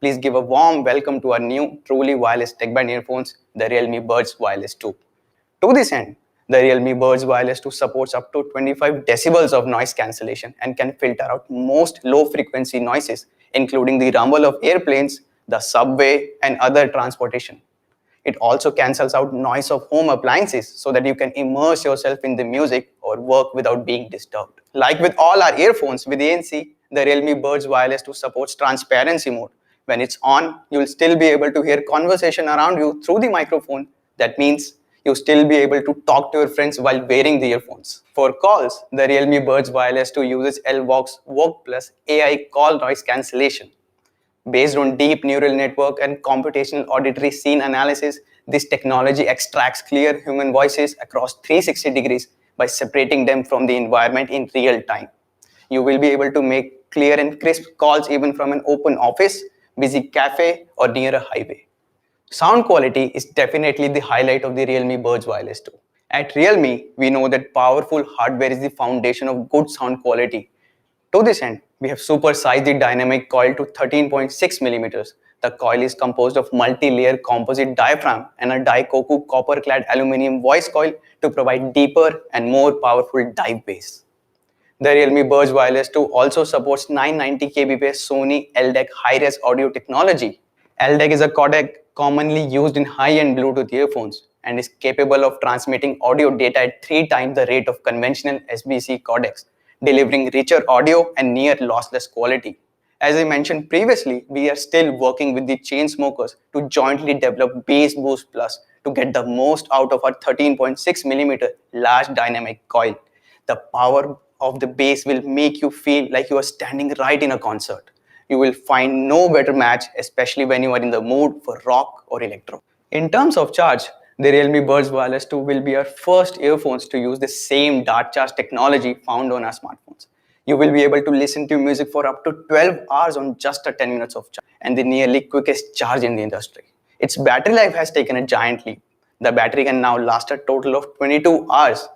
please give a warm welcome to our new truly wireless tech-band earphones, the Realme Buds Wireless 2. To this end, the Realme Buds Wireless 2 supports up to 25 decibels of noise cancellation and can filter out most low-frequency noises, including the rumble of airplanes, the subway, and other transportation. It also cancels out noise of home appliances so that you can immerse yourself in the music or work without being disturbed. Like with all our earphones with ANC, the Realme Buds Wireless 2 supports transparency mode. When it's on, you'll still be able to hear conversation around you through the microphone. That means you'll still be able to talk to your friends while wearing the earphones. For calls, the Realme Buds Wireless 2 uses Lvox Voc Plus AI call noise cancellation. Based on deep neural network and computational auditory scene analysis, this technology extracts clear human voices across 360 degrees by separating them from the environment in real time. You will be able to make clear and crisp calls even from an open office, busy cafe, or near a highway. Sound quality is definitely the highlight of the Realme Buds Wireless 2. At Realme, we know that powerful hardware is the foundation of good sound quality. To this end, we have supersized the dynamic coil to 13.6 millimeters. The coil is composed of multi-layer composite diaphragm and a Daikoku copper-clad aluminum voice coil to provide deeper and more powerful dive bass. The Realme Buds Wireless 2 also supports 990 kbps Sony LDAC high-res audio technology. LDAC is a codec commonly used in high-end Bluetooth earphones and is capable of transmitting audio data at 3 times the rate of conventional SBC codecs, delivering richer audio and near lossless quality. As I mentioned previously, we are still working with the Chainsmokers to jointly develop Bass Boost Plus to get the most out of our 13.6mm large dynamic coil. The power of the bass will make you feel like you are standing right in a concert. You will find no better match, especially when you are in the mood for rock or electro. In terms of charge, the Realme Buds Wireless 2 will be our first earphones to use the same Dart Charge technology found on our smartphones. You will be able to listen to music for up to 12 hours on just a 10 minutes of charge, and the nearly quickest charge in the industry. Its battery life has taken a giant leap. The battery can now last a total of 22 hours,